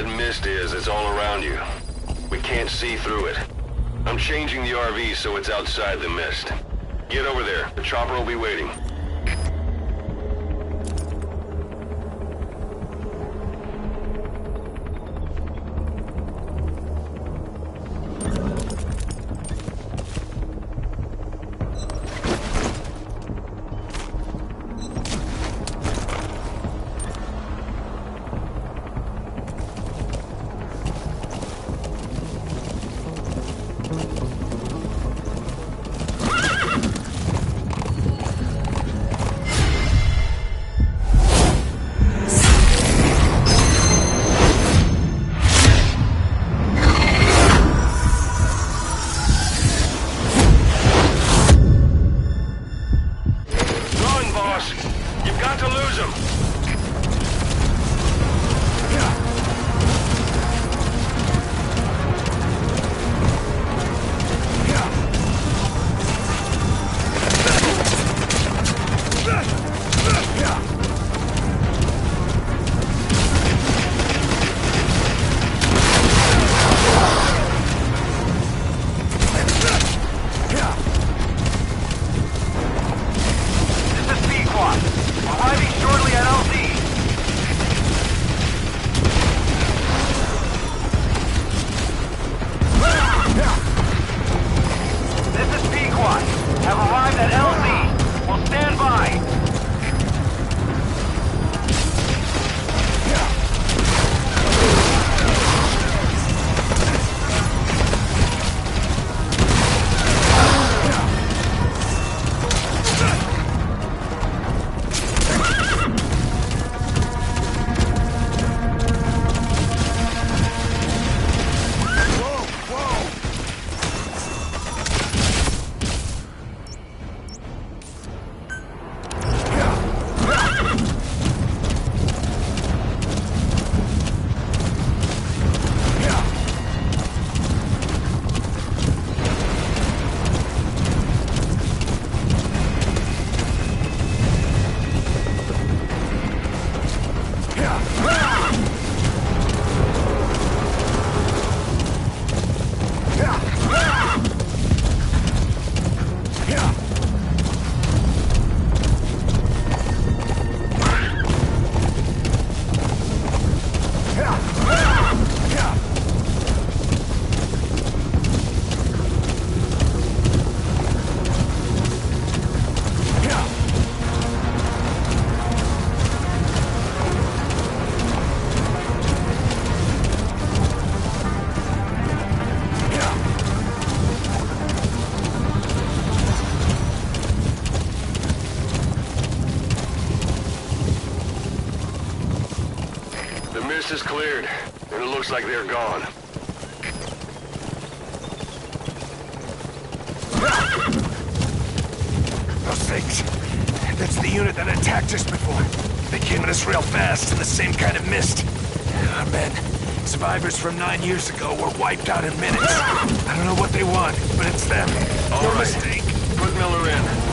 that mist is, it's all around you. We can't see through it. I'm changing the RV so it's outside the mist. Get over there. The chopper will be waiting. Is cleared, and it looks like they're gone. Those things. That's the unit that attacked us before. They came at us real fast in the same kind of mist. Our men, survivors from 9 years ago, were wiped out in minutes. I don't know what they want, but it's them. All no right. mistake. Put Miller in.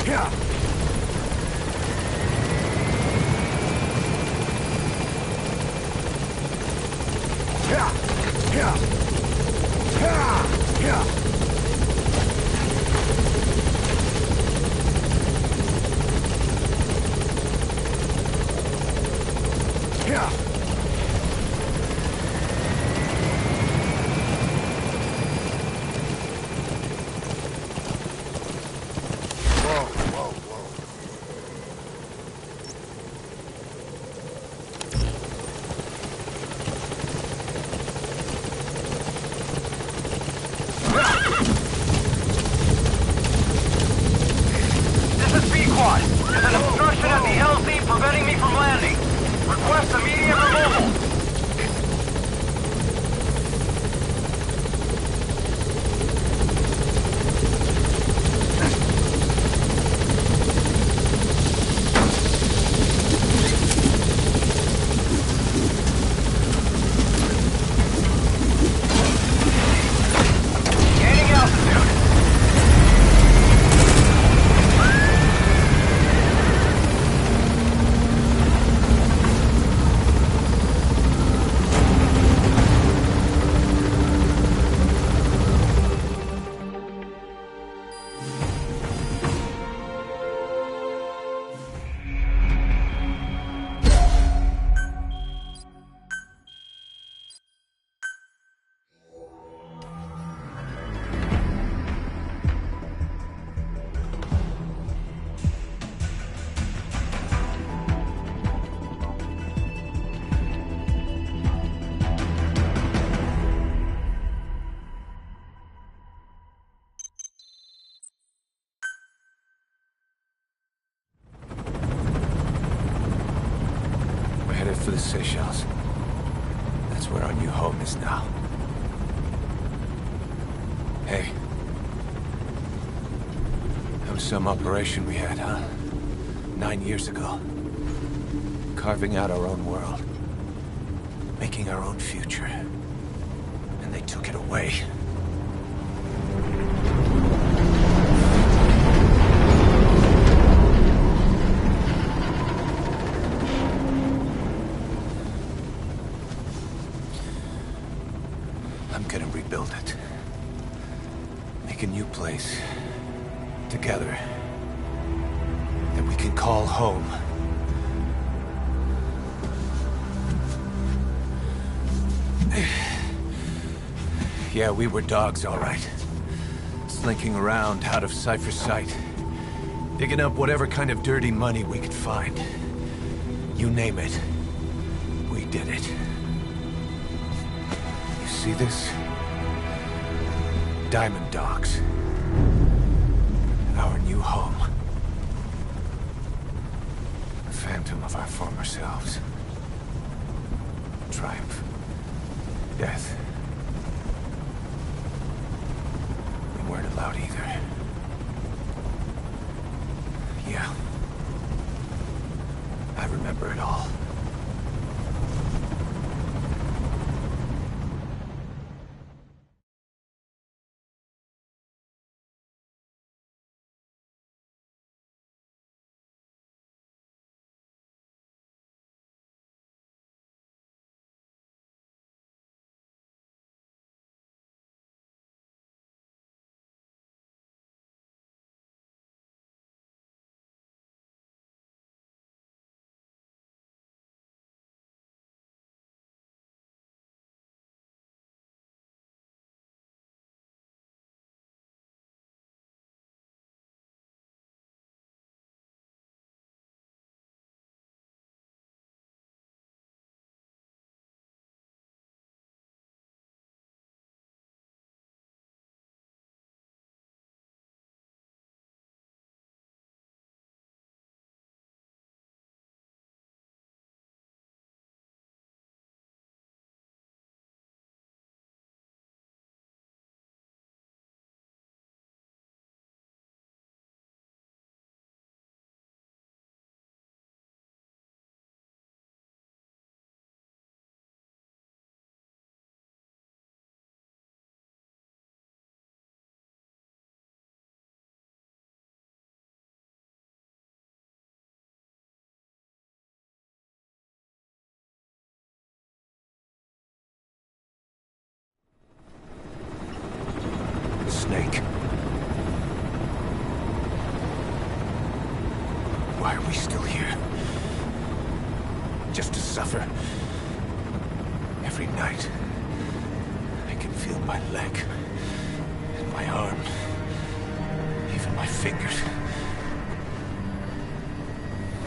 Yeah. Yeah. Yeah. Yeah. There's an obstruction at the LZ preventing me from landing. Request immediate removal. For the Seychelles. That's where our new home is now. Hey. That was some operation we had, huh? 9 years ago. Carving out our own world. Making our own future. And they took it away. I'm gonna rebuild it. Make a new place. Together. That we can call home. Yeah, we were dogs, all right. Slinking around out of Cypher's sight. Digging up whatever kind of dirty money we could find. You name it. We did it. See this? Diamond Dogs. Our new home. A phantom of our former selves. Triumph. Death. We weren't allowed either. Yeah. I remember it all. Snake. Why are we still here? Just to suffer? Every night, I can feel my leg, and my arm, even my fingers.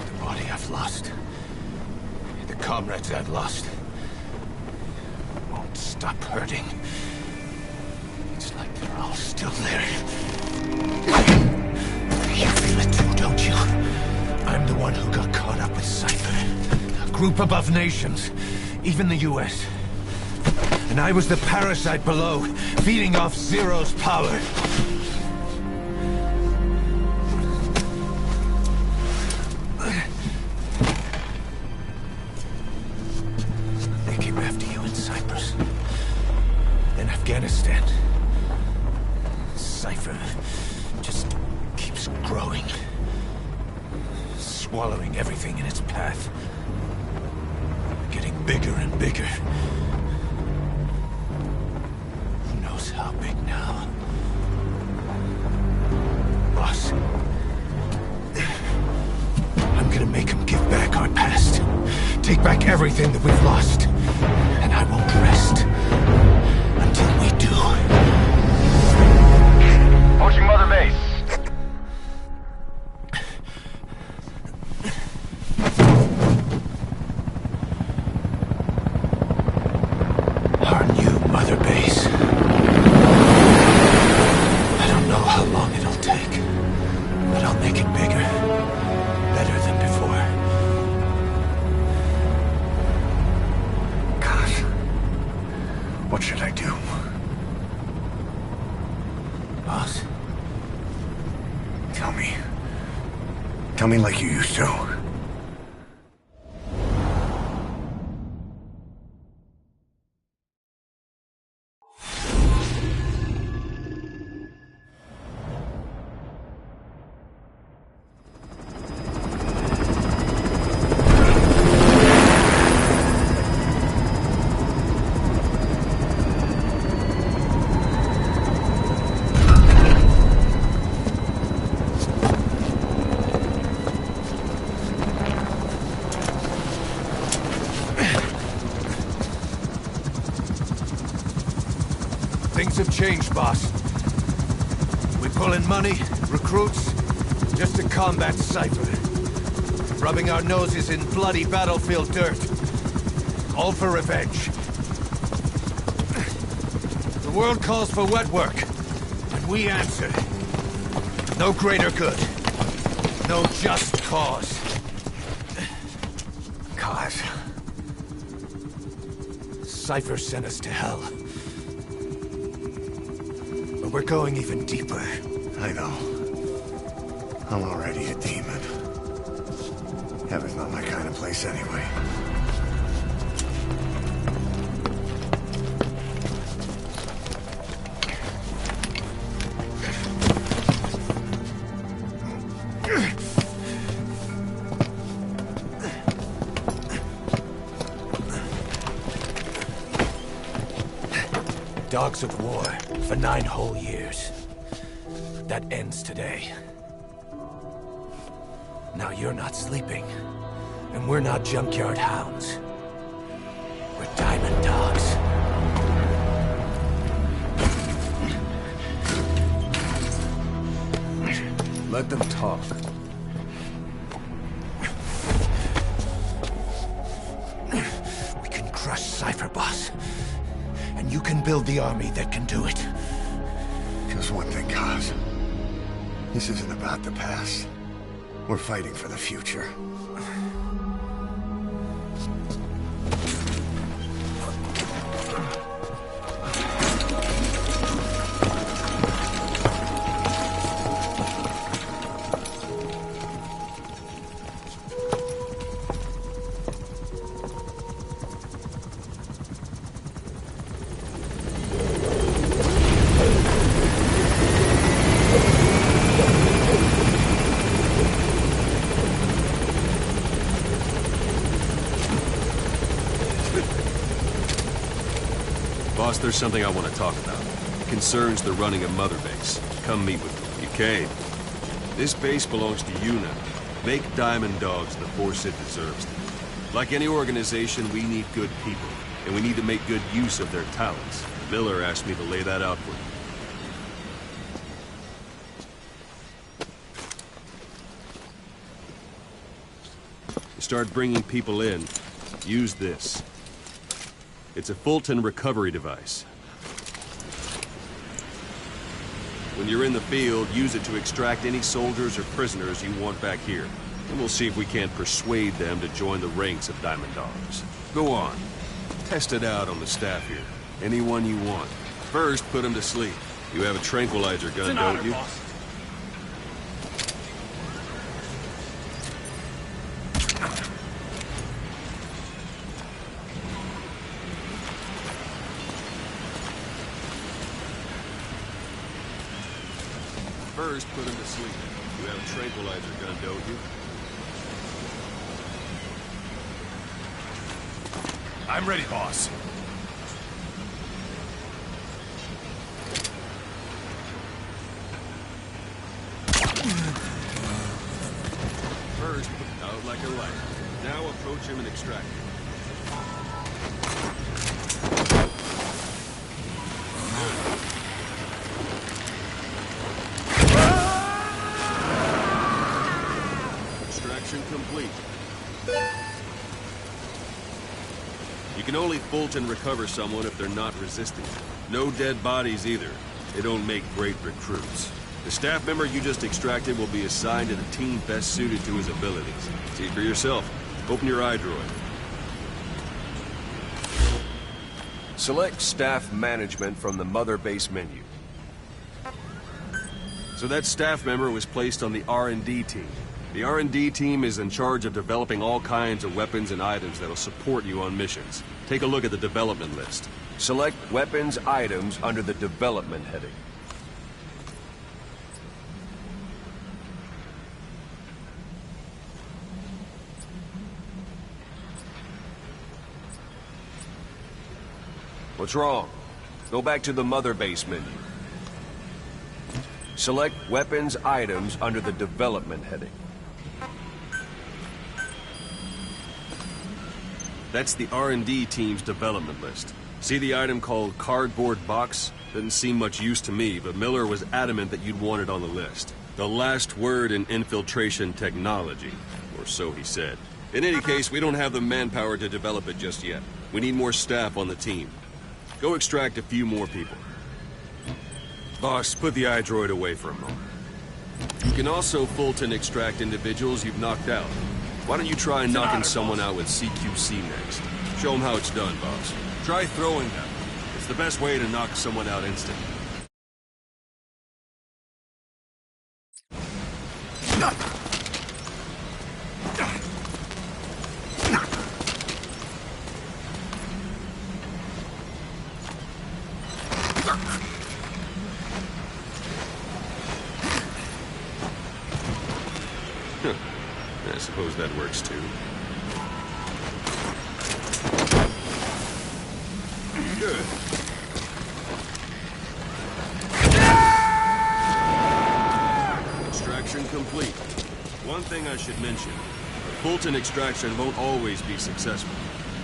The body I've lost, the comrades I've lost, won't stop hurting. It's like they're all still there. You feel it too, don't you? group above nations, even the US. And I was the parasite below, feeding off Zero's power. They came after you in Cyprus, then Afghanistan. Cypher just keeps growing, swallowing everything in its path, getting bigger and bigger. Who knows how big now? Boss, I'm gonna make him give back our past, take back everything that we've lost, and I won't rest until we do. Pushing Mother Base. Our new Mother Base. I don't know how long it'll take, but I'll make it bigger, better than before. Gosh, what should I do? Boss? Tell me. Tell me like you used to. Things have changed, boss. We pull in money, recruits, just to combat Cypher. Rubbing our noses in bloody battlefield dirt. All for revenge. The world calls for wet work, and we answer. No greater good. No just cause. Cause? Cypher sent us to hell. But we're going even deeper. I know. I'm already a demon. Heaven's not my kind of place anyway. Dogs of war for 9 whole years. That ends today. Now you're not sleeping, and we're not junkyard hounds. We're diamond dogs. Let them talk. We can crush Cypher, boss. And you can build the army that can do it. Just one thing, Kaz. This isn't about the past. We're fighting for the future. Boss, there's something I want to talk about. It concerns the running of Mother Base. Come meet with me. You came. This base belongs to you now. Make Diamond Dogs the force it deserves. Like any organization, we need good people, and we need to make good use of their talents. Miller asked me to lay that out for you. You start bringing people in, use this. It's a Fulton recovery device. When you're in the field, use it to extract any soldiers or prisoners you want back here. and we'll see if we can't persuade them to join the ranks of Diamond Dogs. Go on. Test it out on the staff here. Anyone you want. First, put them to sleep. You have a tranquilizer gun, don't you? First, put him to sleep. You have a tranquilizer gun, don't you? I'm ready, boss. First, out like a light. Now approach him and extract him. Extraction complete. You can only Fulton recover someone if they're not resisting. No dead bodies either. They don't make great recruits. The staff member you just extracted will be assigned to the team best suited to his abilities. See for yourself. Open your iDroid. Select staff management from the mother base menu. So that staff member was placed on the R&D team. The R&D team is in charge of developing all kinds of weapons and items that'll support you on missions. Take a look at the development list. Select weapons items under the development heading. What's wrong? Go back to the mother base menu. Select weapons items under the development heading. That's the R&D team's development list. See the item called cardboard box? Doesn't seem much use to me, but Miller was adamant that you'd want it on the list. The last word in infiltration technology, or so he said. In any case, we don't have the manpower to develop it just yet. We need more staff on the team. Go extract a few more people. Boss, put the iDroid away for a moment. You can also Fulton extract individuals you've knocked out. Why don't you try knocking someone out with CQC next? Show them how it's done, boss. Try throwing them. It's the best way to knock someone out instantly. I suppose that works too. Good. Extraction complete. One thing I should mention. A Fulton extraction won't always be successful.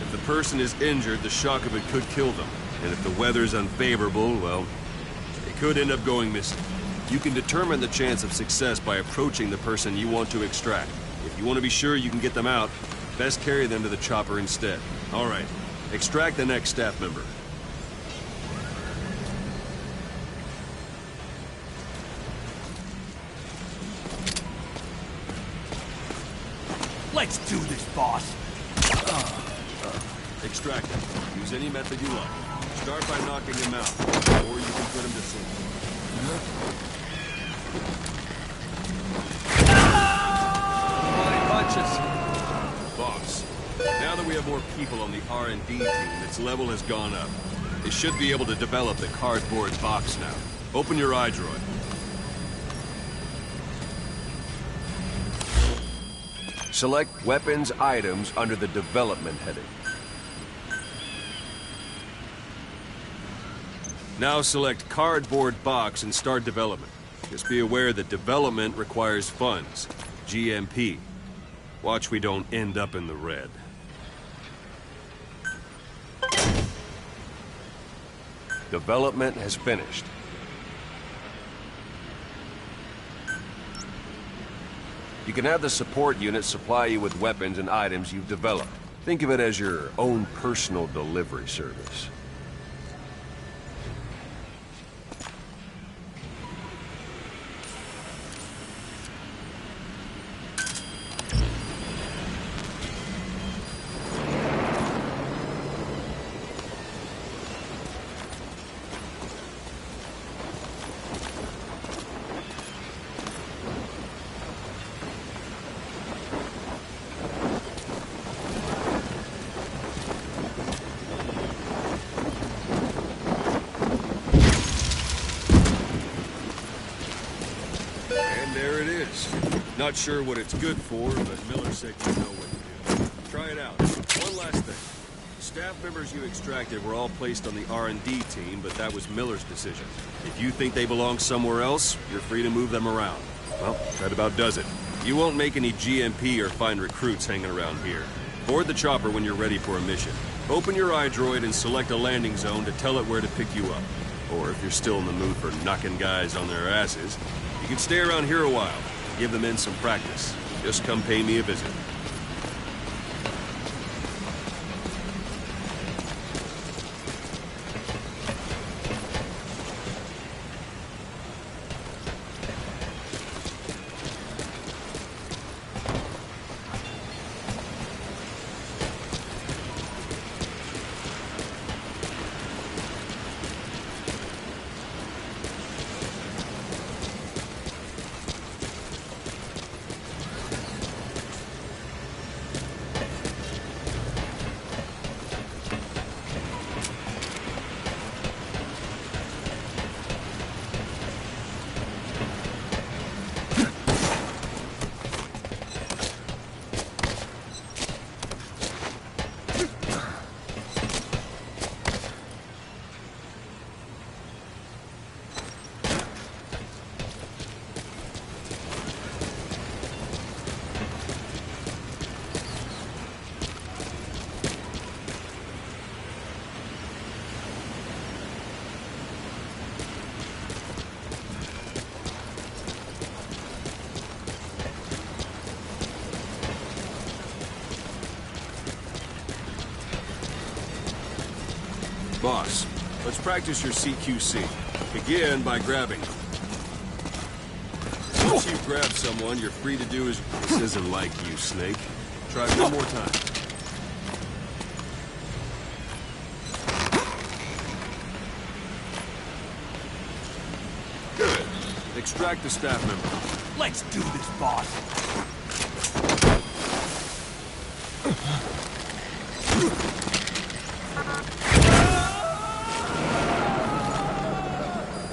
If the person is injured, the shock of it could kill them. And if the weather's unfavorable, well, they could end up going missing. You can determine the chance of success by approaching the person you want to extract. If you want to be sure you can get them out, best carry them to the chopper instead. All right, extract the next staff member. Let's do this, boss. Extract him. Use any method you like. Start by knocking him out, or you can put him to sleep. Boss, now that we have more people on the R&D team, its level has gone up. They should be able to develop the cardboard box now. Open your iDroid. Select weapons items under the development heading. Now select cardboard box and start development. Just be aware that development requires funds. GMP. Watch we don't end up in the red. Development has finished. You can have the support unit supply you with weapons and items you've developed. Think of it as your own personal delivery service. is. Not sure what it's good for, but Miller said you know what to do. Try it out. One last thing. Staff members you extracted were all placed on the R&D team, but that was Miller's decision. If you think they belong somewhere else, you're free to move them around. Well, that about does it. You won't make any GMP or find recruits hanging around here. Board the chopper when you're ready for a mission. Open your iDroid and select a landing zone to tell it where to pick you up. Or if you're still in the mood for knocking guys on their asses, you can stay around here a while. Give the men some practice. Just come pay me a visit. Boss, let's practice your CQC. Begin by grabbing them. Once you've grabbed someone, you're free to do as... This isn't like you, Snake. Try one more time. Good. Extract the staff member. Let's do this, boss.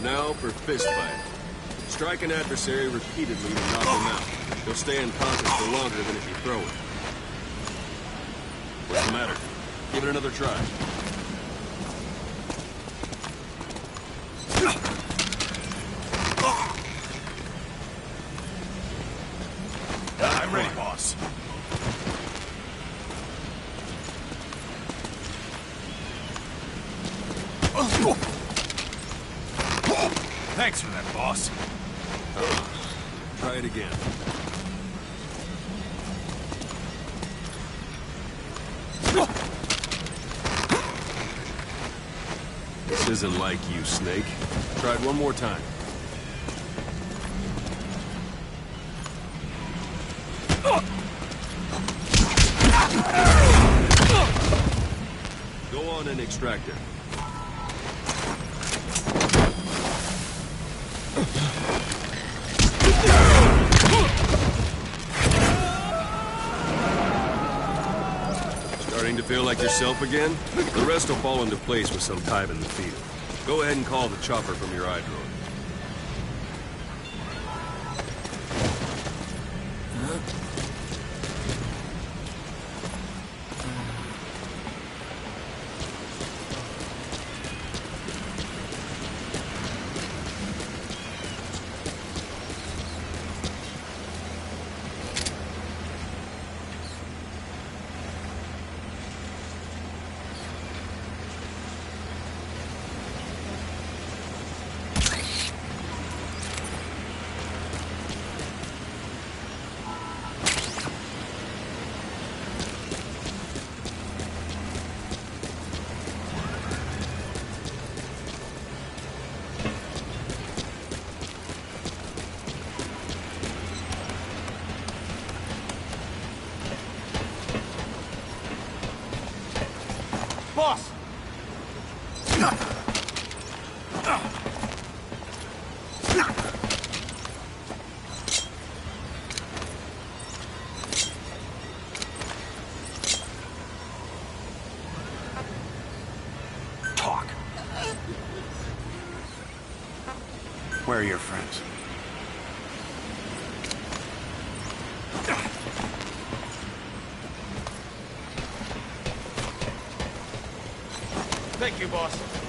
Now for fist fight. Strike an adversary repeatedly to knock him out. He'll stay unconscious for longer than if you throw it. What's the matter? Give it another try. I'm ready, boss. Thanks for that, boss. Try it again. This isn't like you, Snake. Try it one more time. Go on and extract it. Starting to feel like yourself again? The rest will fall into place with some time in the field. Go ahead and call the chopper from your iDroid. Boss! Talk. Where are your friends? Thank you, boss.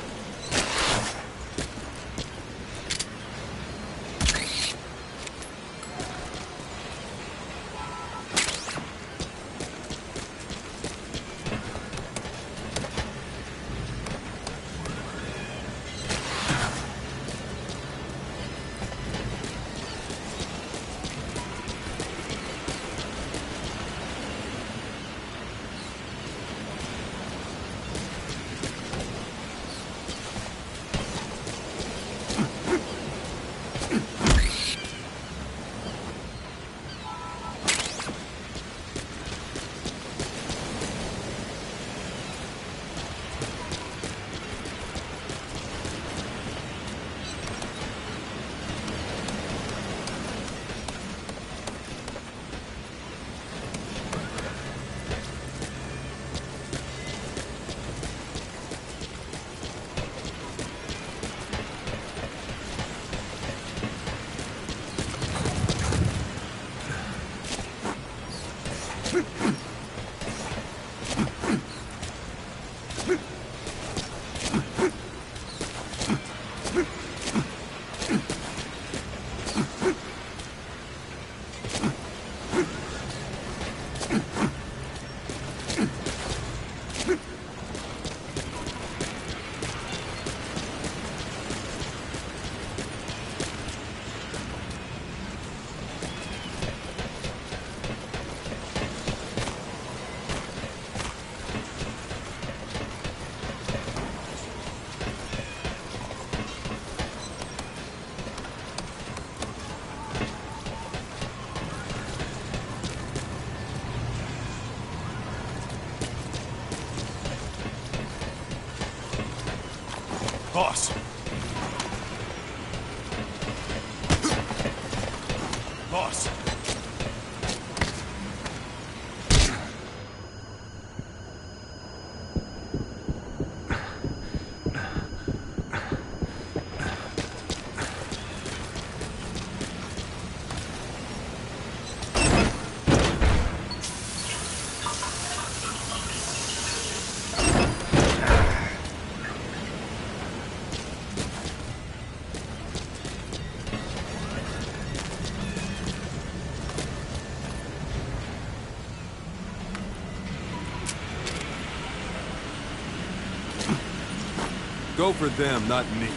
Boss. Boss. Go for them, not me.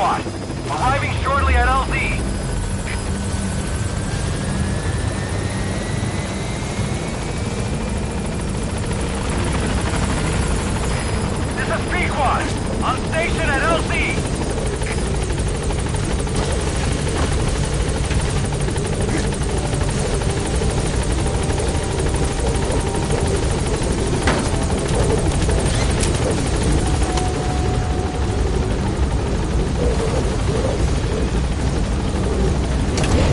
squad. Arriving shortly at LZ. This is P-Quad. On station at LZ.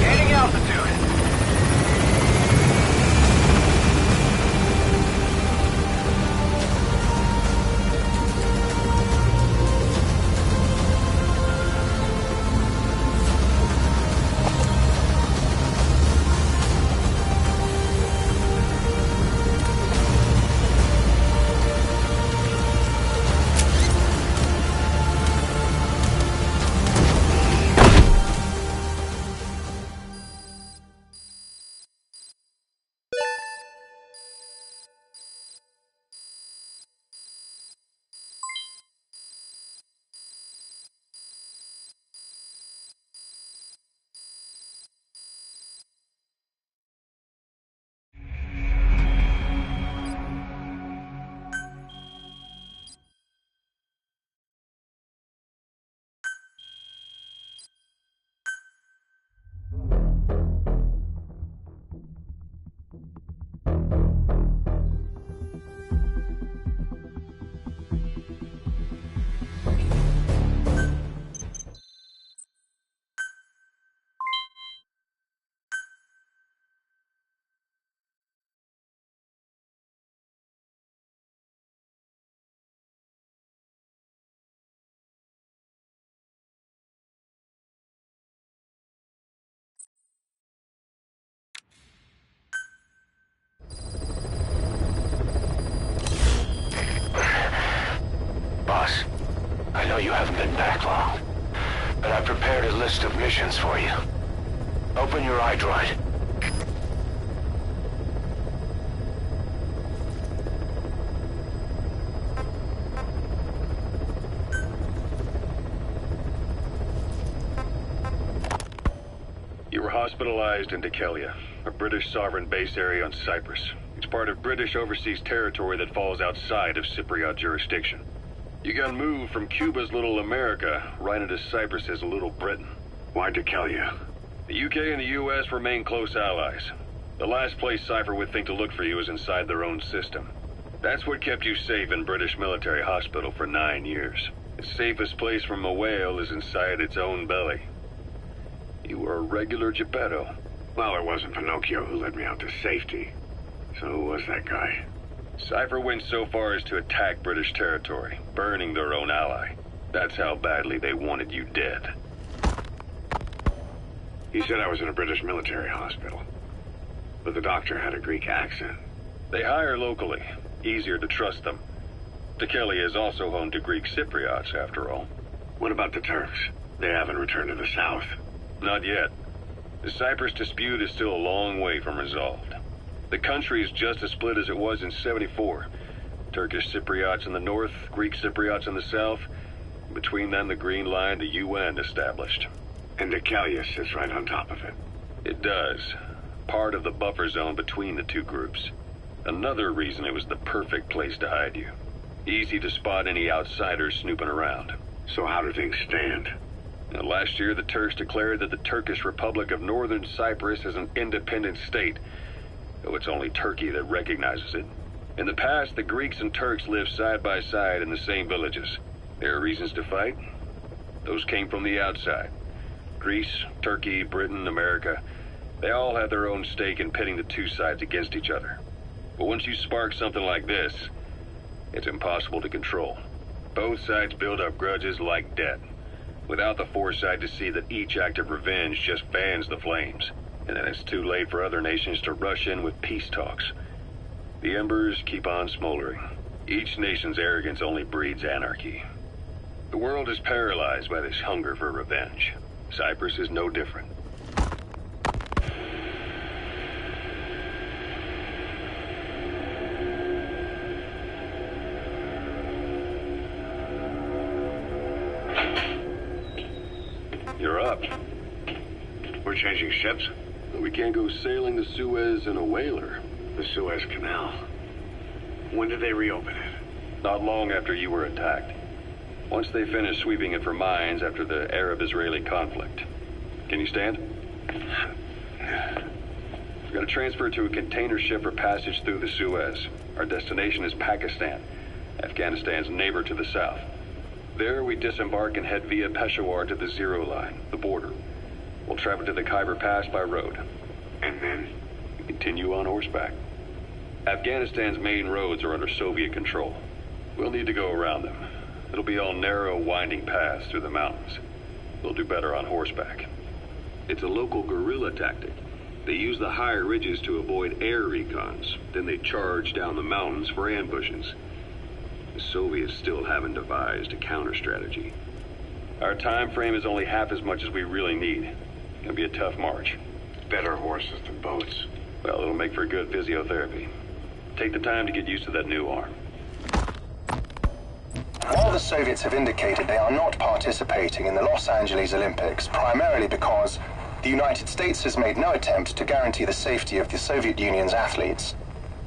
Gaining altitude. Boss, I know you haven't been back long, but I've prepared a list of missions for you. Open your iDroid. You were hospitalized in Dekelia, a British sovereign base area on Cyprus. It's part of British overseas territory that falls outside of Cypriot jurisdiction. You got moved from Cuba's Little America right into Cyprus's Little Britain. Why Dekelia? The UK and the US remain close allies. The last place Cypher would think to look for you is inside their own system. That's what kept you safe in British military hospital for 9 years. The safest place from a whale is inside its own belly. You were a regular Geppetto. Well, it wasn't Pinocchio who led me out to safety. So who was that guy? Cypher went so far as to attack British territory, burning their own ally. That's how badly they wanted you dead. He said I was in a British military hospital. But the doctor had a Greek accent. They hire locally. Easier to trust them. Dekelia is also home to Greek Cypriots, after all. What about the Turks? They haven't returned to the south. Not yet. The Cyprus dispute is still a long way from resolved. The country is just as split as it was in '74. Turkish Cypriots in the north, Greek Cypriots in the south. Between them, the Green Line, the UN established. And Dekelia sits right on top of it. It does. Part of the buffer zone between the two groups. Another reason it was the perfect place to hide you. Easy to spot any outsiders snooping around. So how do things stand? Now, last year, the Turks declared that the Turkish Republic of Northern Cyprus is an independent state, though it's only Turkey that recognizes it. In the past, the Greeks and Turks lived side by side in the same villages. There are reasons to fight. Those came from the outside. Greece, Turkey, Britain, America, they all had their own stake in pitting the two sides against each other. But once you spark something like this, it's impossible to control. Both sides build up grudges like debt, without the foresight to see that each act of revenge just fans the flames. And then it's too late for other nations to rush in with peace talks. The embers keep on smoldering. Each nation's arrogance only breeds anarchy. The world is paralyzed by this hunger for revenge. Cyprus is no different. You're up. We're changing ships? We can't go sailing the Suez in a whaler. The Suez Canal. When did they reopen it? Not long after you were attacked. Once they finished sweeping it for mines after the Arab-Israeli conflict. Can you stand? We've got to transfer to a container ship for passage through the Suez. Our destination is Pakistan, Afghanistan's neighbor to the south. There, we disembark and head via Peshawar to the Zero Line, the border. We'll travel to the Khyber Pass by road. And then? We continue on horseback. Afghanistan's main roads are under Soviet control. We'll need to go around them. It'll be all narrow, winding paths through the mountains. We'll do better on horseback. It's a local guerrilla tactic. They use the higher ridges to avoid air recons. Then they charge down the mountains for ambushes. The Soviets still haven't devised a counter-strategy. Our time frame is only half as much as we really need. It'll be a tough march. Better horses than boats. Well, it'll make for good physiotherapy. Take the time to get used to that new arm. While the Soviets have indicated they are not participating in the Los Angeles Olympics, primarily because the United States has made no attempt to guarantee the safety of the Soviet Union's athletes,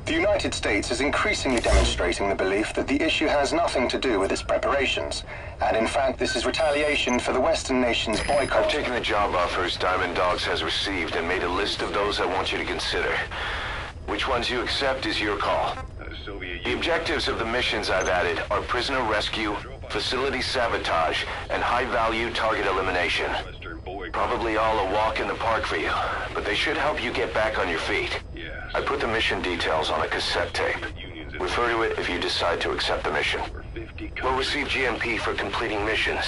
the United States is increasingly demonstrating the belief that the issue has nothing to do with its preparations, and in fact this is retaliation for the Western nations' boycott. I've taken the job offers Diamond Dogs has received and made a list of those I want you to consider. Which ones you accept is your call. The objectives of the missions I've added are prisoner rescue, facility sabotage, and high-value target elimination. Probably all a walk in the park for you, but they should help you get back on your feet. I put the mission details on a cassette tape. Refer to it if you decide to accept the mission. We'll receive GMP for completing missions,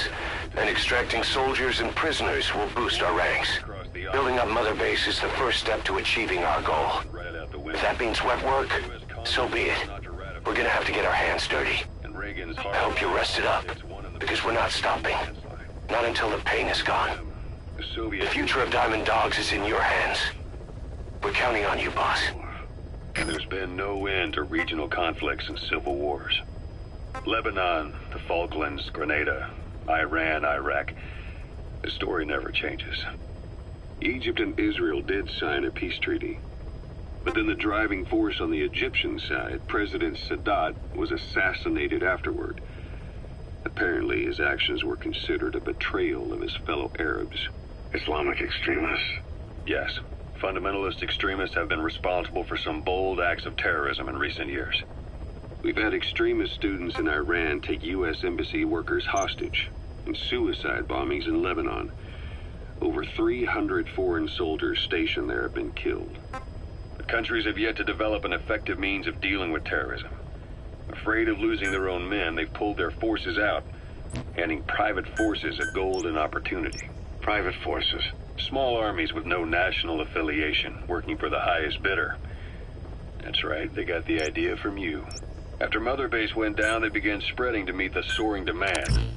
and extracting soldiers and prisoners will boost our ranks. Building up Mother Base is the first step to achieving our goal. If that means wet work, so be it. We're gonna have to get our hands dirty. I hope you're rested up, because we're not stopping. Not until the pain is gone. The future of Diamond Dogs is in your hands. We're counting on you, boss. And there's been no end to regional conflicts and civil wars. Lebanon, the Falklands, Grenada, Iran, Iraq. The story never changes. Egypt and Israel did sign a peace treaty. But then the driving force on the Egyptian side, President Sadat, was assassinated afterward. Apparently his actions were considered a betrayal of his fellow Arabs. Islamic extremists? Yes. Fundamentalist extremists have been responsible for some bold acts of terrorism in recent years. We've had extremist students in Iran take U.S. embassy workers hostage, and suicide bombings in Lebanon. Over 300 foreign soldiers stationed there have been killed. The countries have yet to develop an effective means of dealing with terrorism. Afraid of losing their own men, they've pulled their forces out, handing private forces a golden opportunity. Private forces? Small armies with no national affiliation, working for the highest bidder. That's right, they got the idea from you. After Mother Base went down, they began spreading to meet the soaring demand.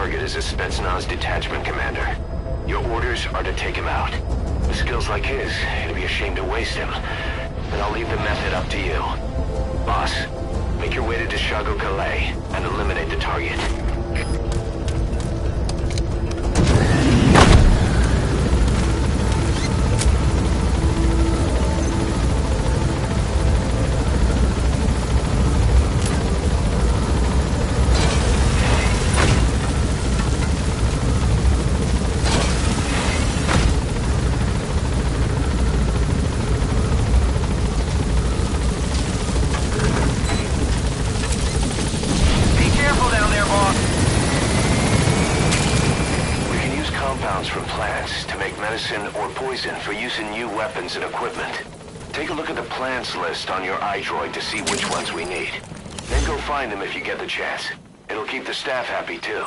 target as a Spetsnaz detachment commander. Your orders are to take him out. With skills like his, it'd be a shame to waste him. But I'll leave the method up to you. Boss, make your way to Dishago Calais and eliminate the target. From plants to make medicine or poison for use in new weapons and equipment. Take a look at the plants list on your iDroid to see which ones we need. Then go find them if you get the chance. It'll keep the staff happy too.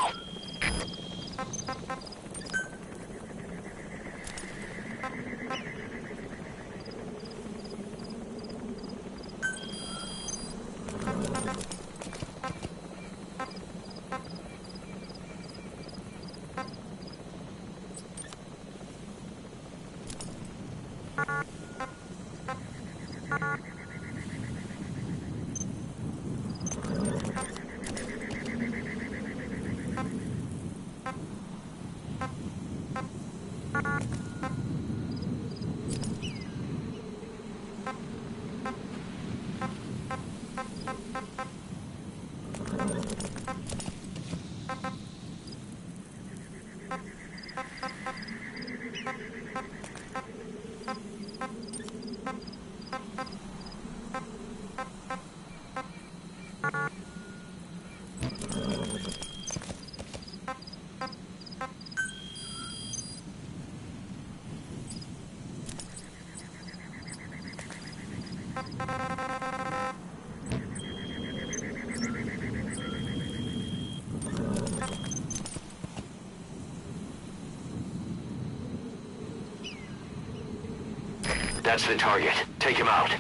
That's the target. Take him out.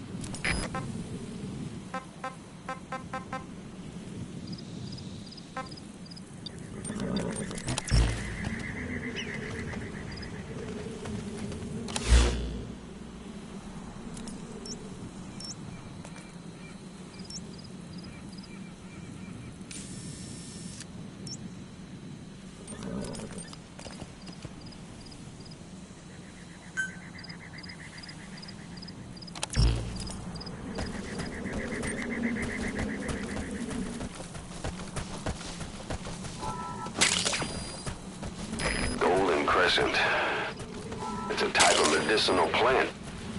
It's a type of medicinal plant.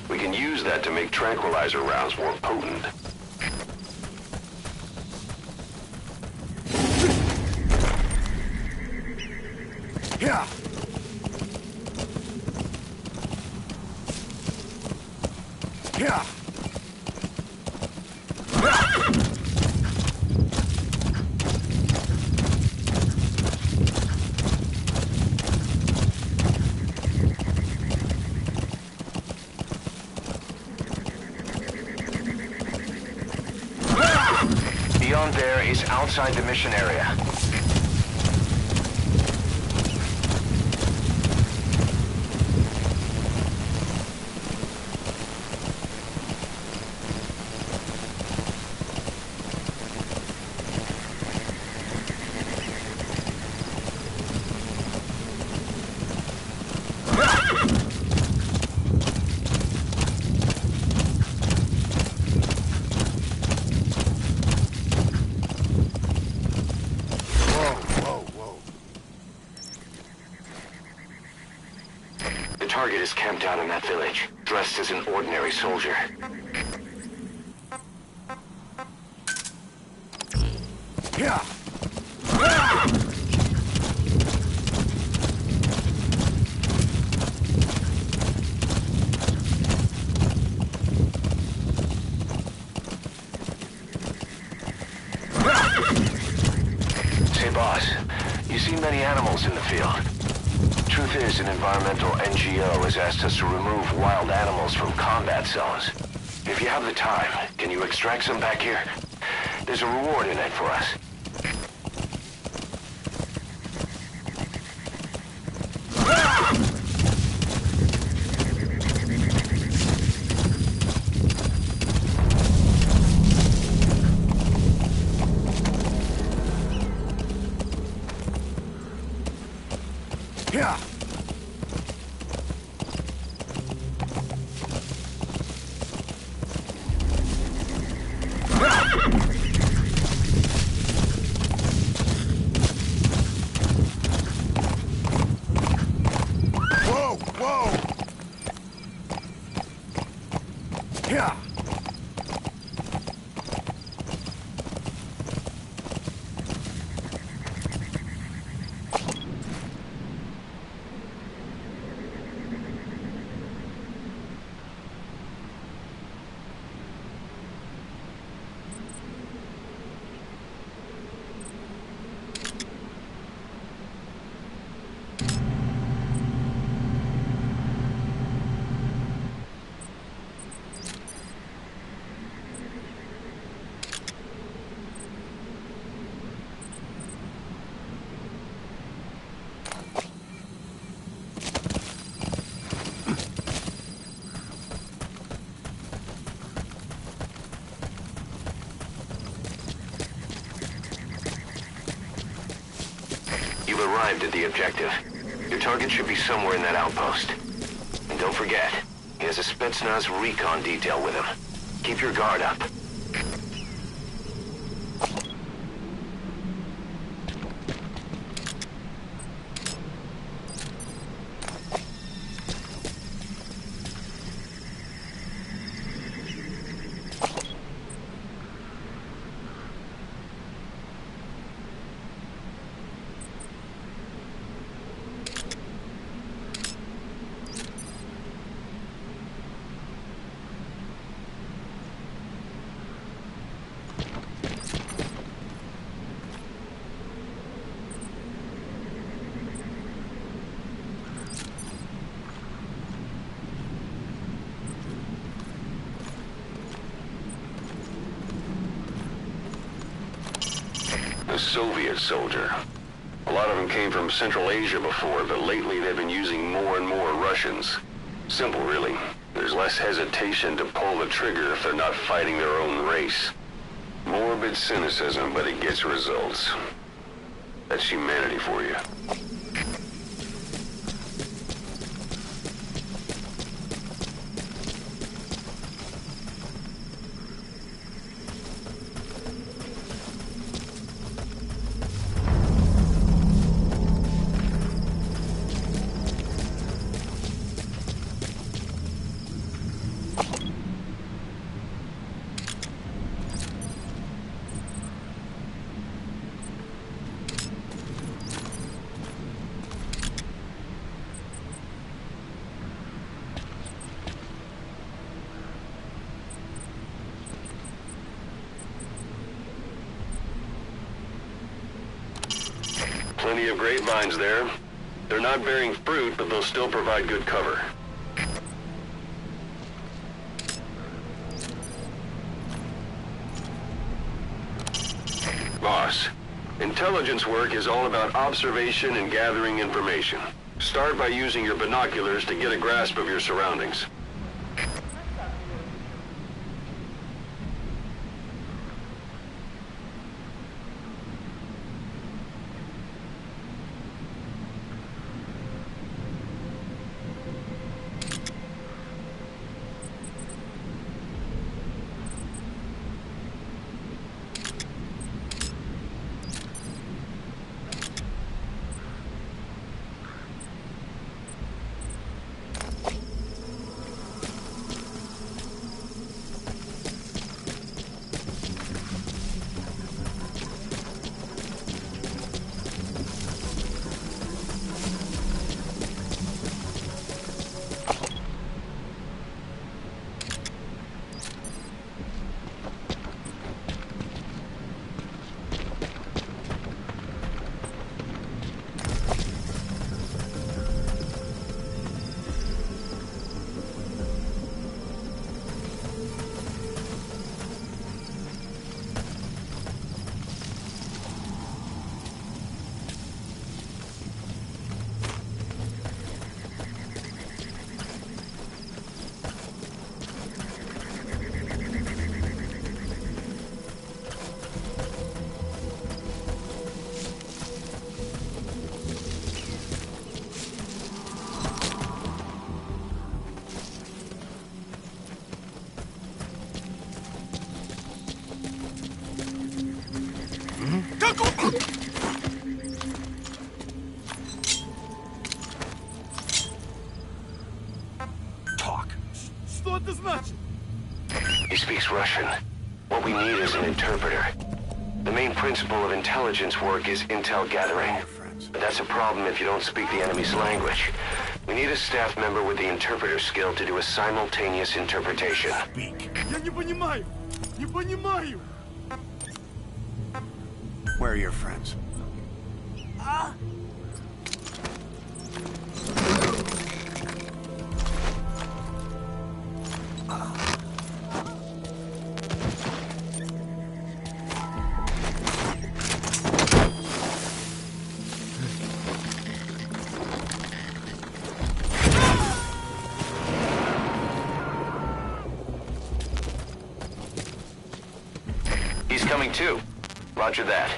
We can use that to make tranquilizer rounds more potent. Yeah. Yeah. Beyond there is outside the mission area. The target is camped out in that village, dressed as an ordinary soldier. Yeah. Say, boss, you see many animals in the field. Truth is, an environmental NGO has asked us to remove wild animals from combat zones. If you have the time, can you extract some back here? There's a reward in it for us. Yeah. Whoa, whoa! Yeah. You've arrived at the objective. Your target should be somewhere in that outpost. And don't forget, he has a Spetsnaz recon detail with him. Keep your guard up. A Soviet soldier. A lot of them came from Central Asia before, but lately they've been using more and more Russians. Simple, really. There's less hesitation to pull the trigger if they're not fighting their own race. Morbid cynicism, but it gets results. That's humanity for you. Plenty of grapevines there. They're not bearing fruit, but they'll still provide good cover. Boss, intelligence work is all about observation and gathering information. Start by using your binoculars to get a grasp of your surroundings. Talk. He speaks Russian. What we need is an interpreter. The main principle of intelligence work is intel gathering. But that's a problem if you don't speak the enemy's language. We need a staff member with the interpreter skill to do a simultaneous interpretation. Speak. Я не понимаю! Не понимаю! Where are your friends? He's coming too. Roger that.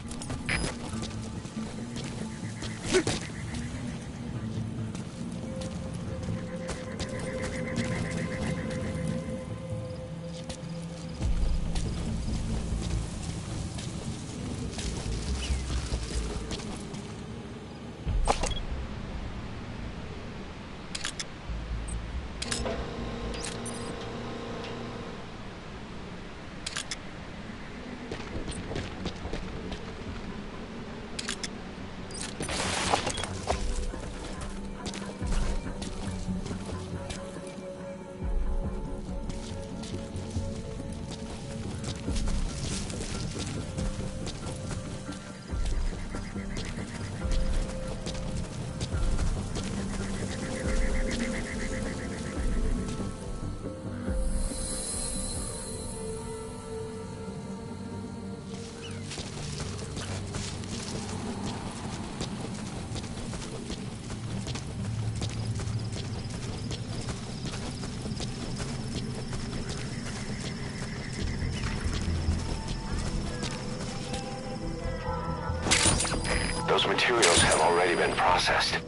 Those materials have already been processed.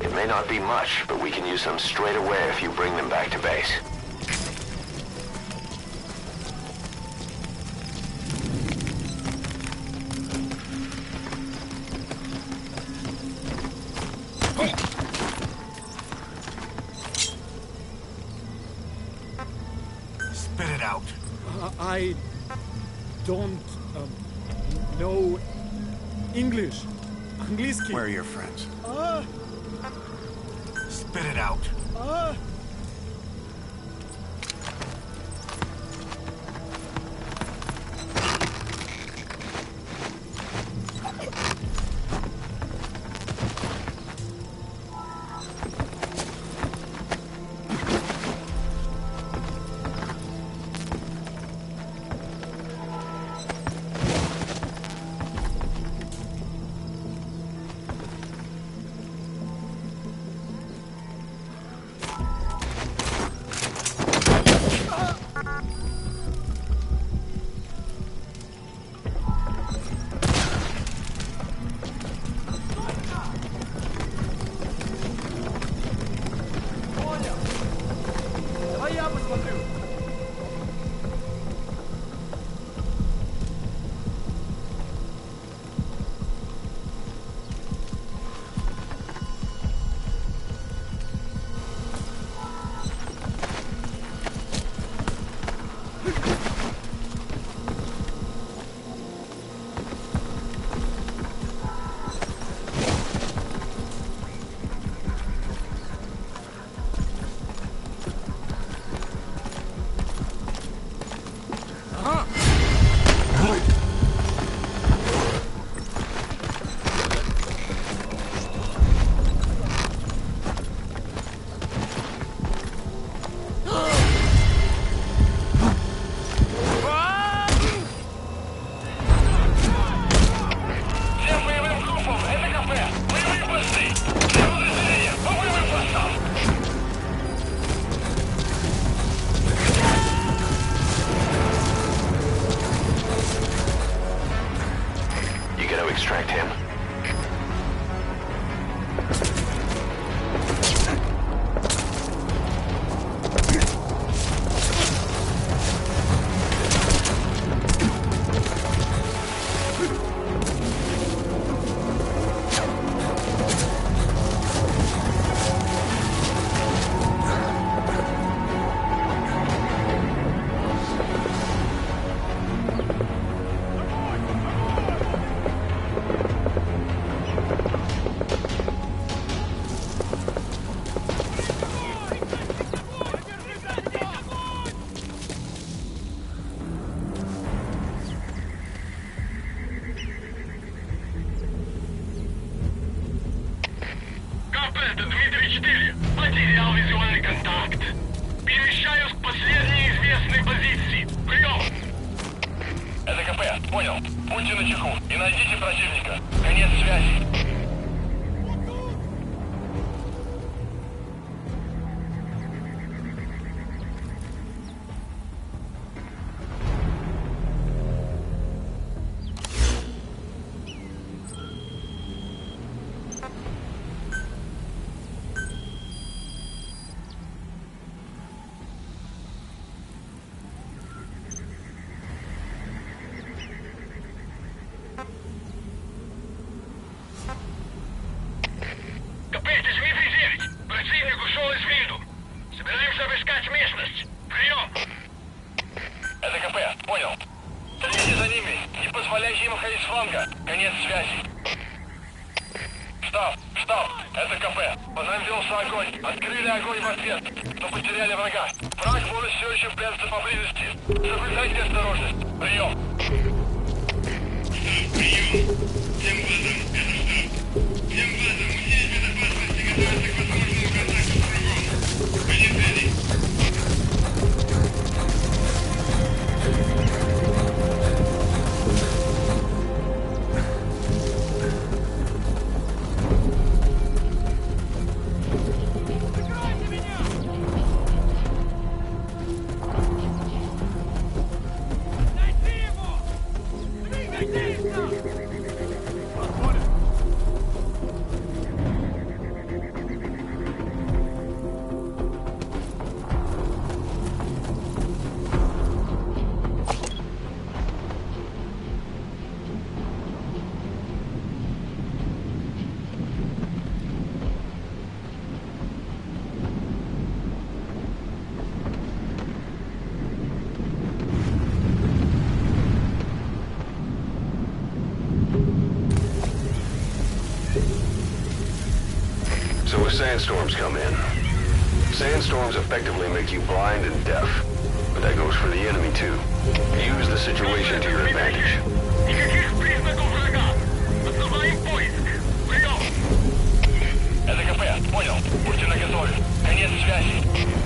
It may not be much, but we can use them straight away if you bring them back to base. Spit it out. I don't know English. Английский. Where are your friends? Spit it out. Давай я посмотрю. Extract him. 4. Потерял визуальный контакт. Перемещаюсь к последней известной позиции. Прием! Это КП, понял. Будьте начеку и найдите противника. Конец связи. So if sandstorms come in, sandstorms effectively make you blind and deaf. But that goes for the enemy too. Use the situation to your advantage. Никаких признаков врага. Отзываем поиск. Прием! Это КП, понял. Будьте наготове. Конец связи.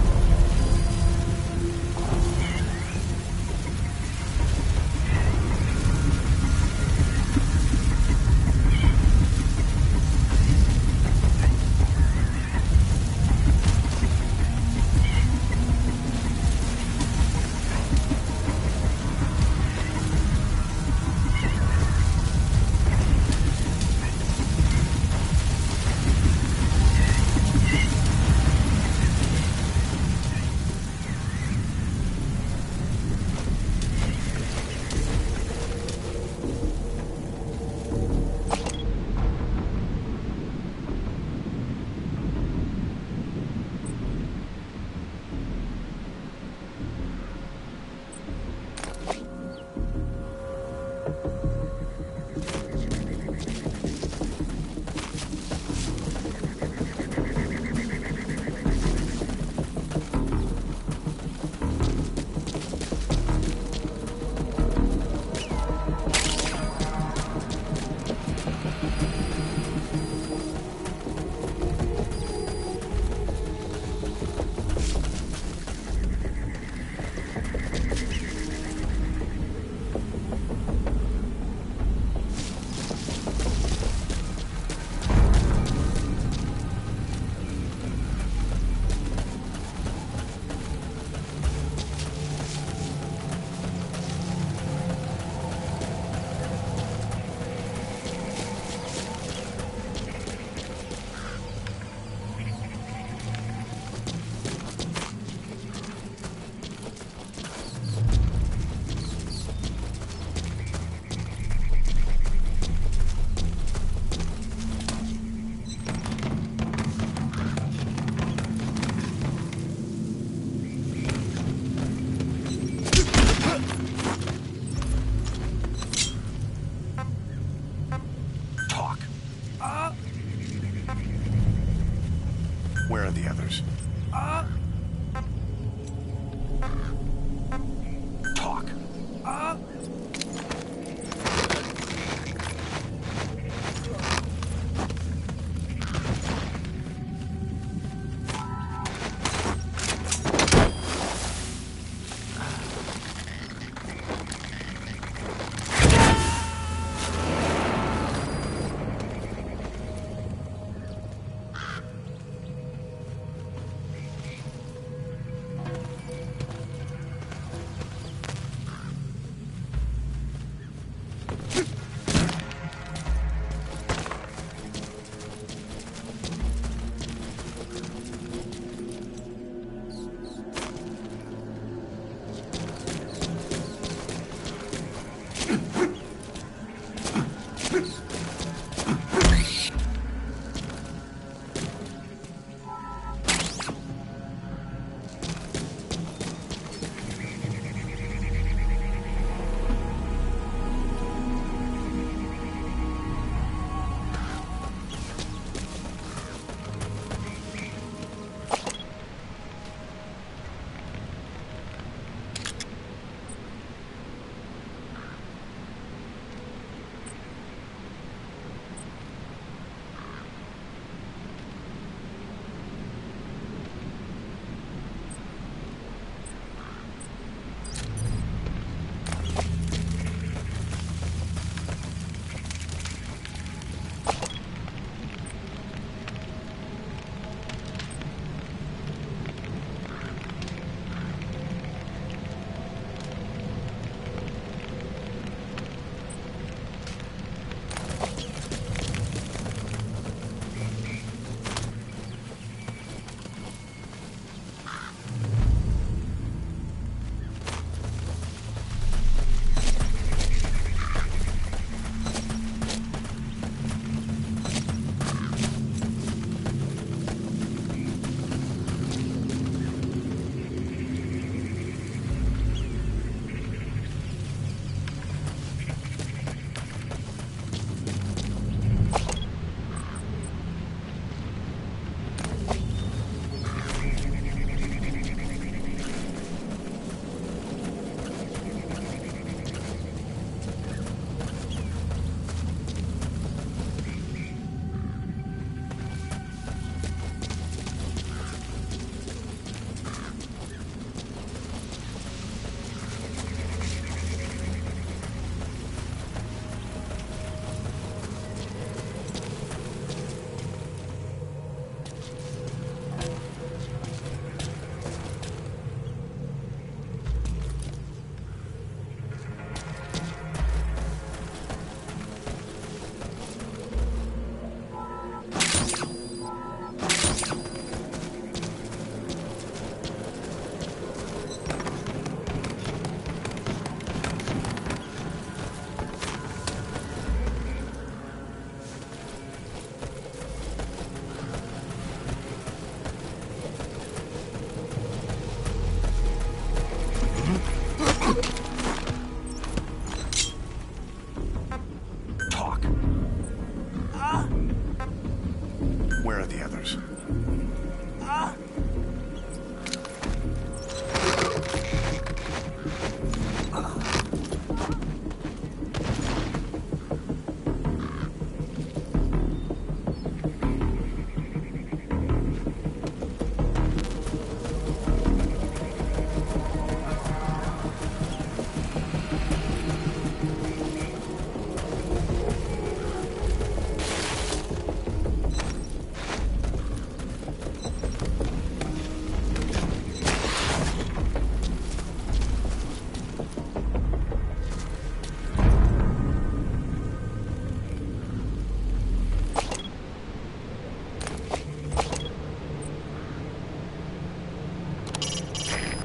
survivors.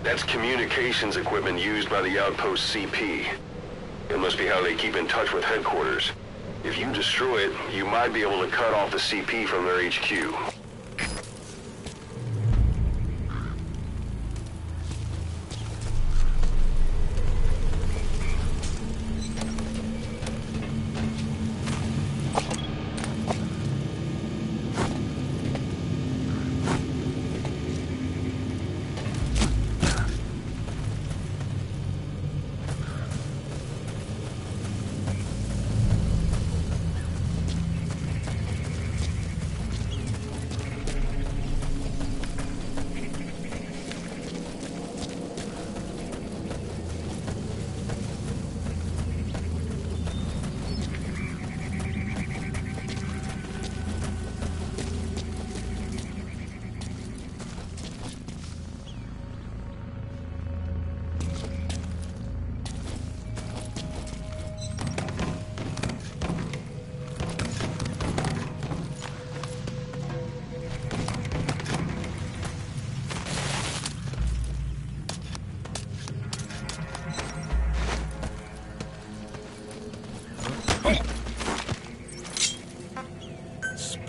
That's communications equipment used by the outpost CP. It must be how they keep in touch with headquarters. If you destroy it, you might be able to cut off the CP from their HQ.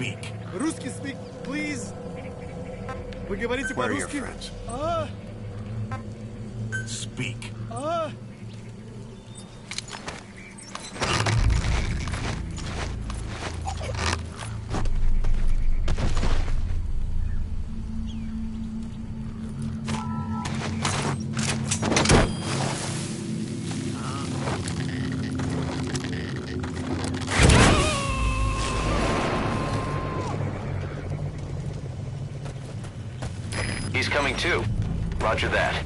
Speak. Русский speak, please. Вы говорите Where are your по-русски? friends? Speak. He's coming too. Roger that.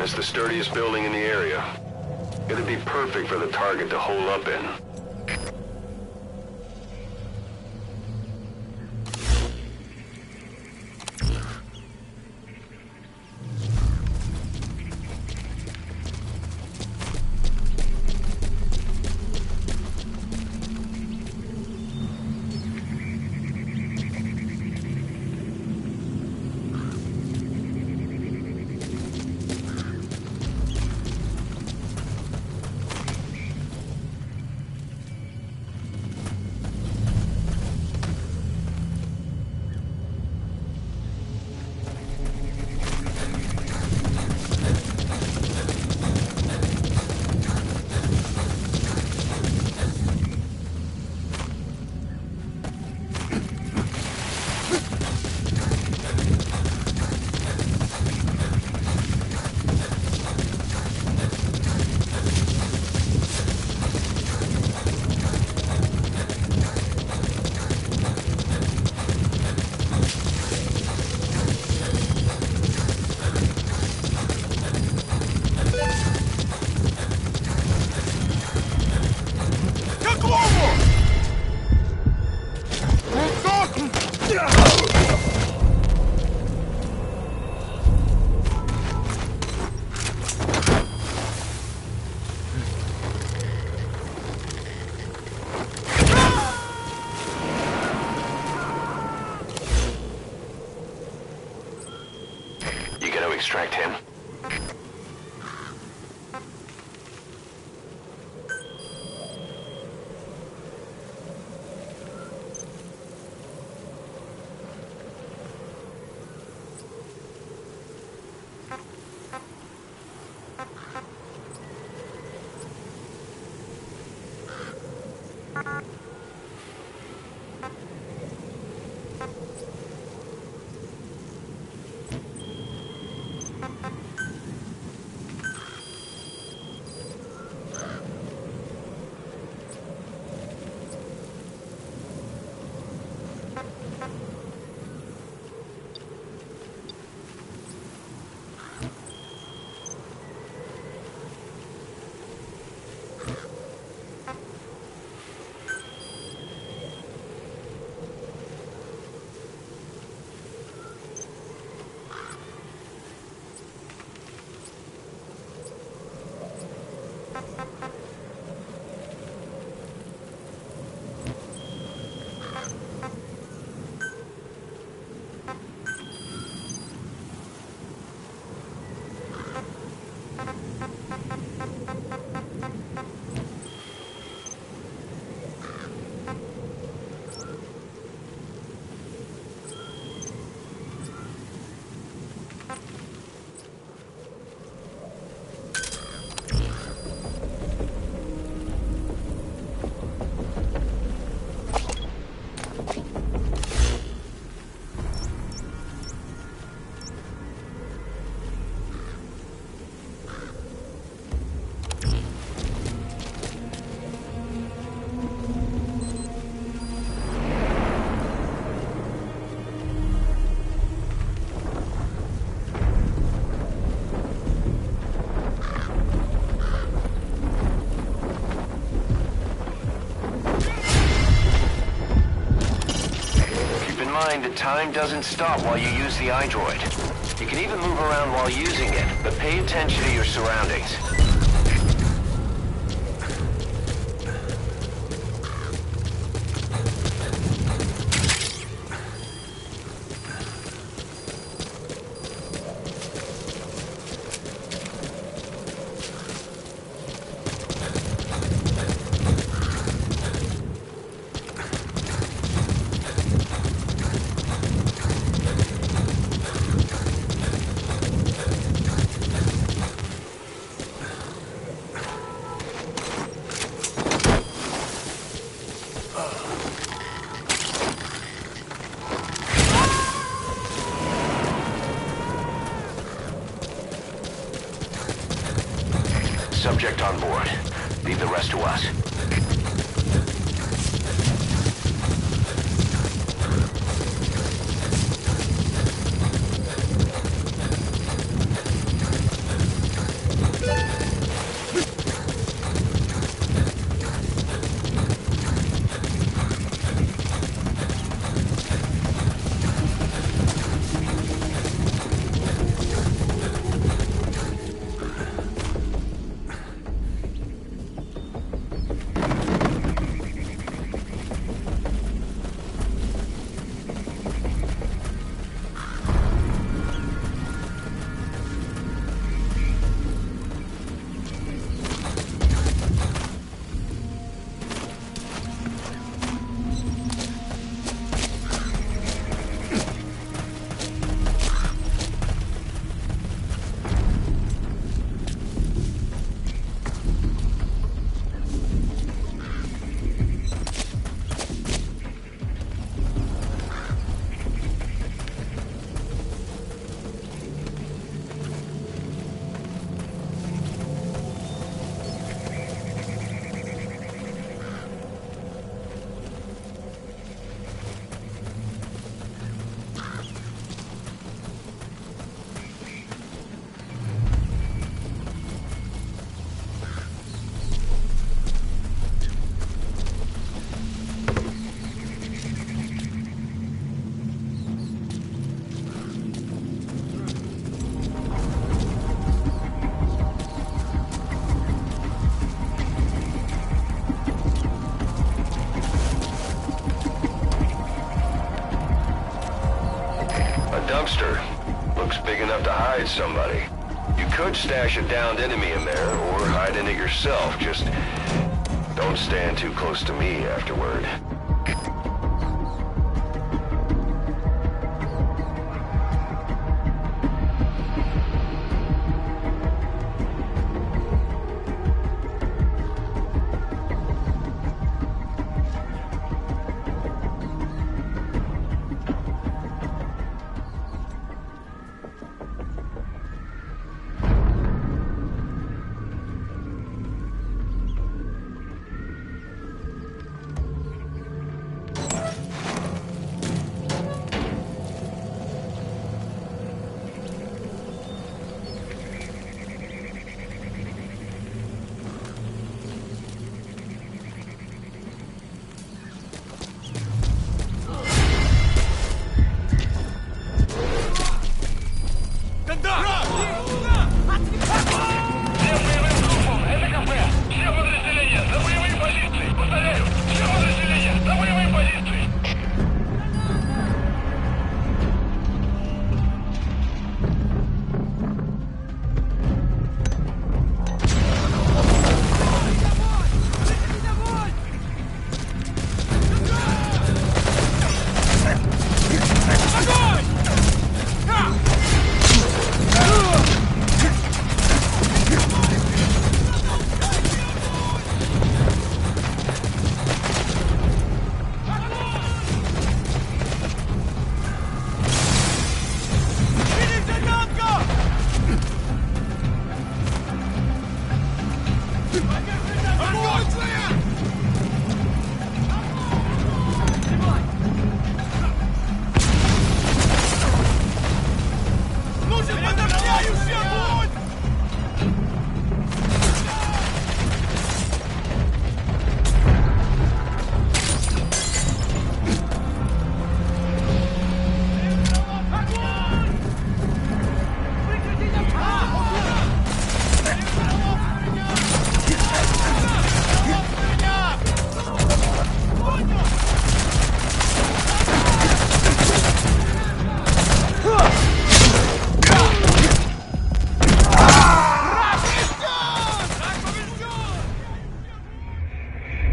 That's the sturdiest building in the area. It'd be perfect for the target to hole up in. contact him. The time doesn't stop while you use the iDroid. You can even move around while using it, but pay attention to your surroundings. Subject on board. Leave the rest to us. stash a downed enemy in there, or hide in it yourself. Just don't stand too close to me afterward.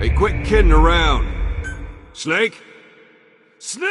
Hey, quit kidding around. Snake? Snake!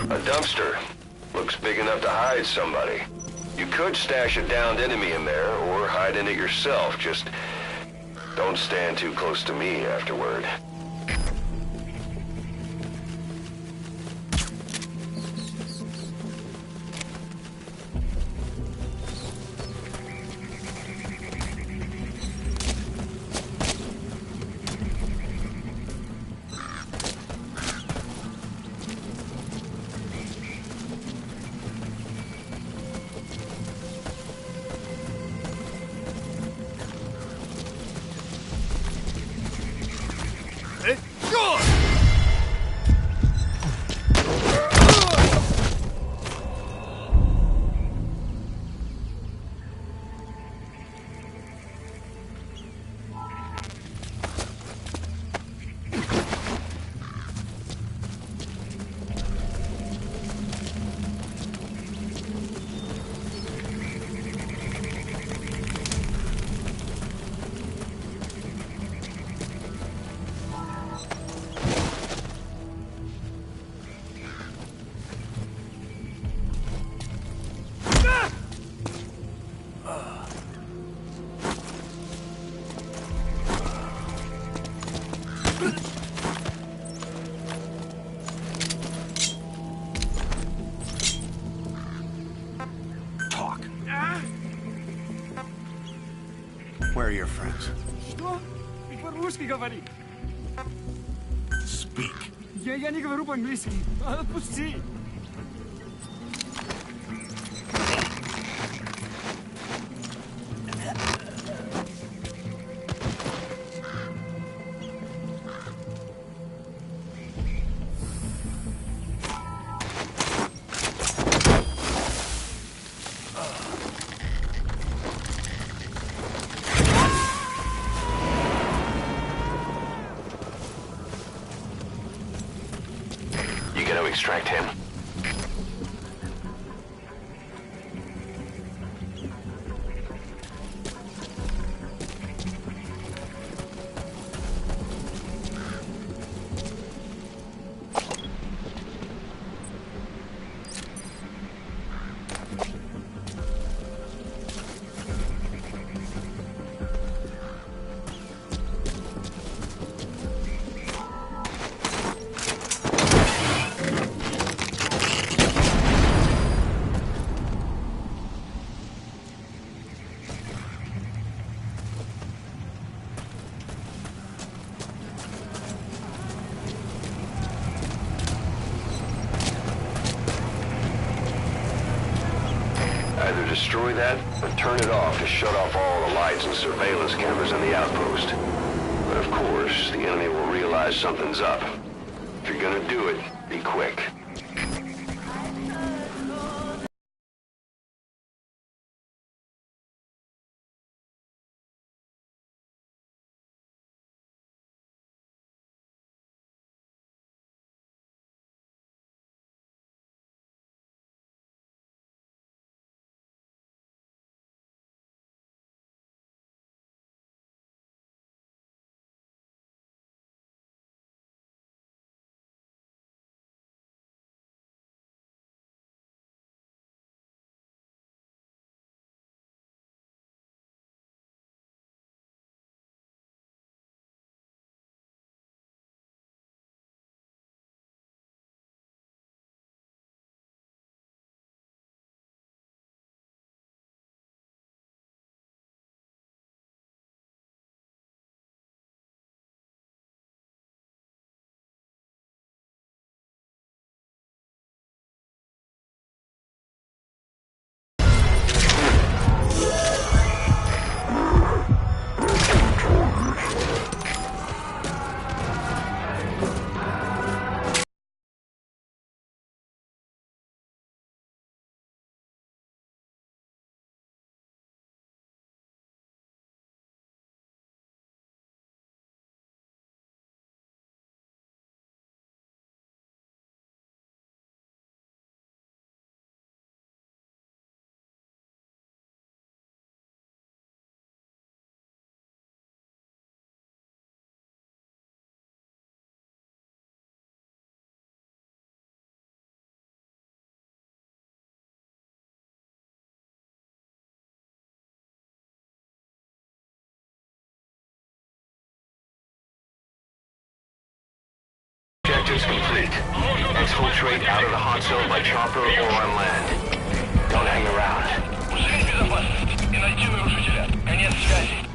A dumpster. Looks big enough to hide somebody. You could stash a downed enemy in there, or hide in it yourself. Just don't stand too close to me afterward. Where are your friends? Что? По-русски говори. Speak. Я не говорю по-английски. Отпусти. You gotta extract him. Either destroy that, or turn it off to shut off all the lights and surveillance cameras in the outpost. But of course, the enemy will realize something's up. If you're gonna do it, be quick. Objectives complete. Exfiltrate out of the hot zone by chopper or on land. Don't hang around. Ушли в безопасность и найти нарушителя. Конец связи.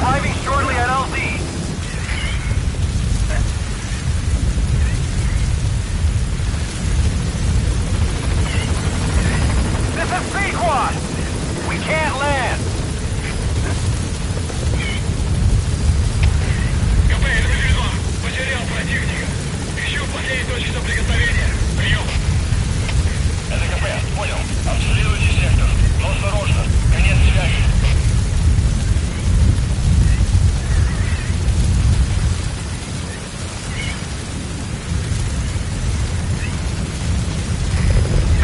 Arriving shortly at LZ. This is P-Quad! We can't land! КП, это Б-2. Потерял противника. Ищу последней точки соприкосновения. Прием. Это КП, понял. Обследуйте сектор. Но осторожно. Конец связи.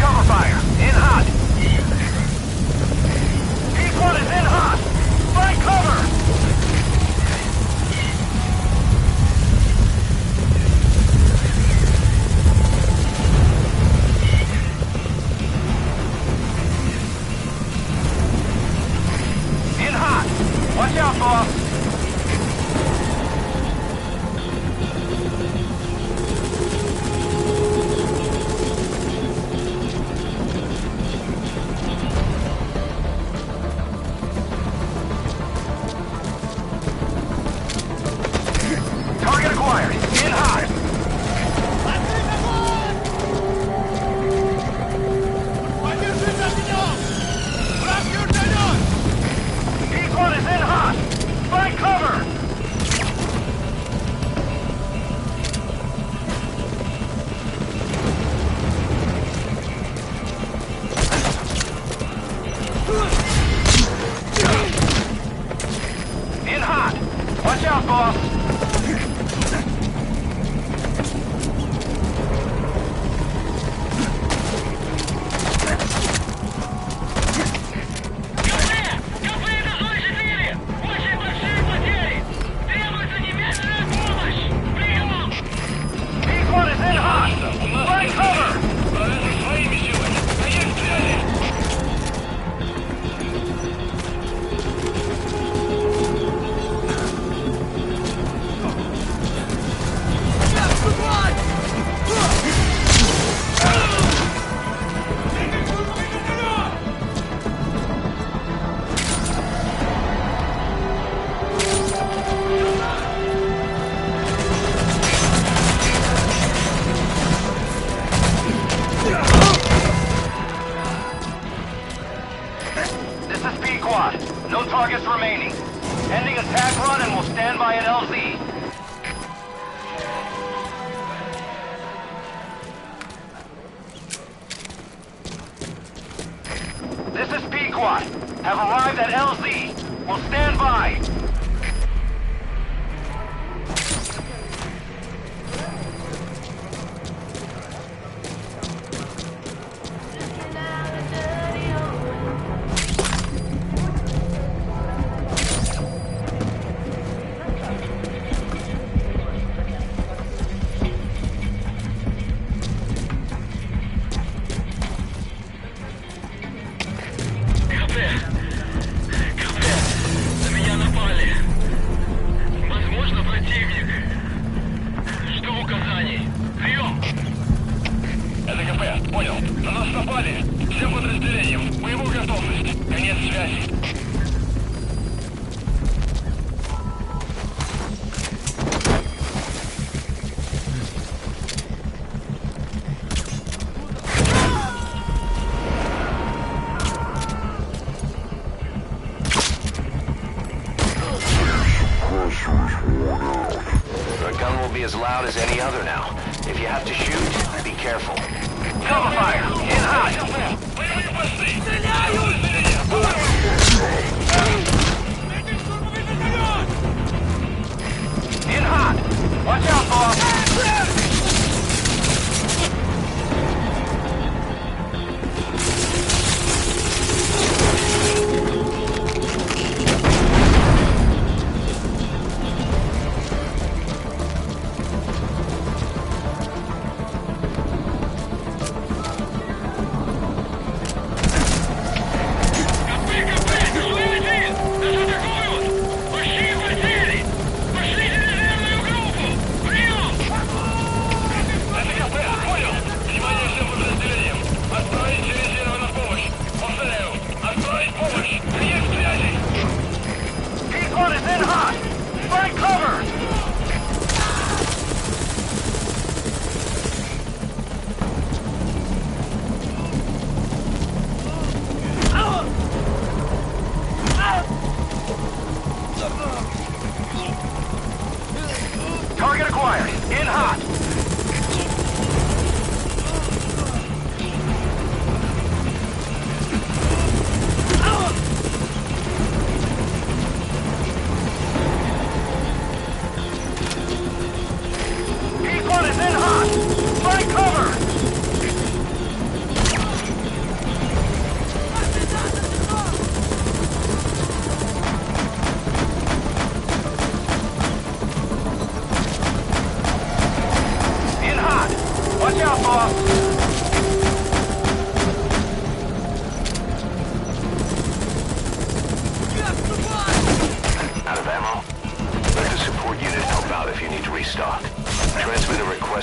Cover fire. In hot. P-1 is in hot. Find cover. In hot. Watch out, boss. Target acquired. In hot. P-1 is in hot. Find cover. In hot. Watch out, boss. P-1 is in hot. Find cover. This is P-Quad. No targets remaining. Ending attack run and we'll stand by at LZ. This is P-Quad. Have arrived at LZ. We'll stand by. На меня напали. Возможно, противник. Жду указаний. Прием. Это КП, понял. На нас напали. Всем подразделениям. Боевую готовность. Конец связи. The gun will be as loud as any other now. If you have to shoot, be careful. Cover fire. In hot. In hot. Watch out, boss.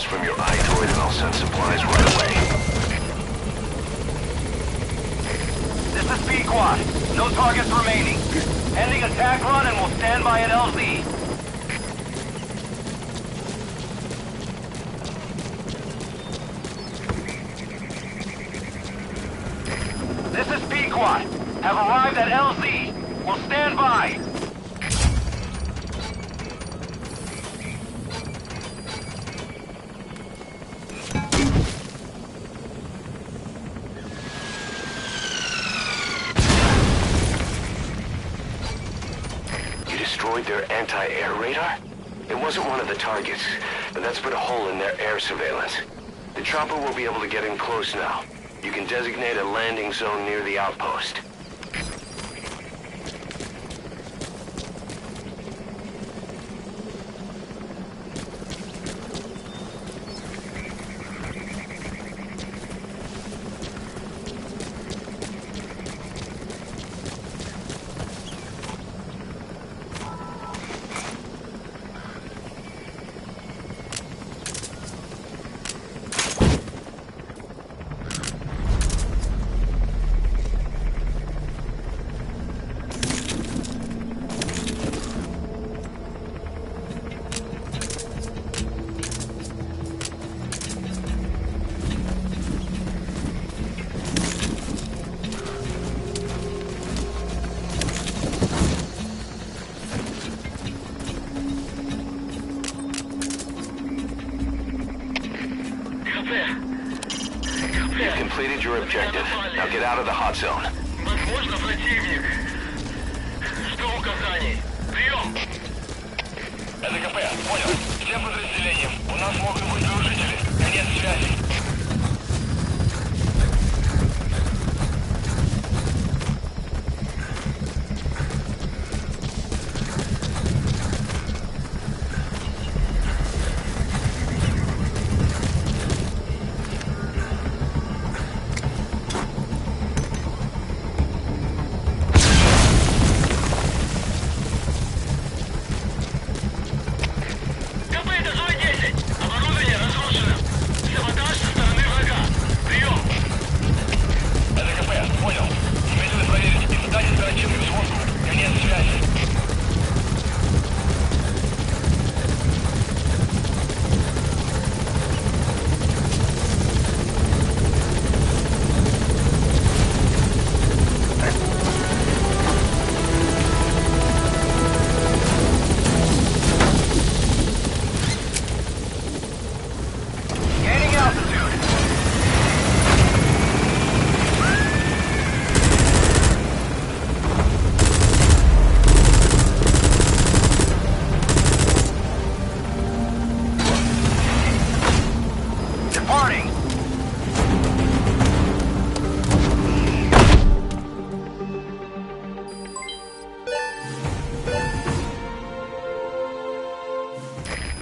from your iDroid and I'll send supplies right away. This is Pequod. No targets remaining. Ending attack run and we'll stand by at LZ. This is Pequod. Have arrived at LZ. We'll stand by. Destroyed their anti-air radar? It wasn't one of the targets, but that's put a hole in their air surveillance. The chopper will be able to get in close now. You can designate a landing zone near the outpost. You've completed your objective. Now get out of the hot zone. Возможно, противник. Жду указаний. Прием! Это КП, понял. Всем подразделениям. У нас могут быть нарушители. Конец связи.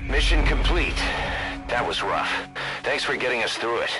Mission complete. That was rough. Thanks for getting us through it.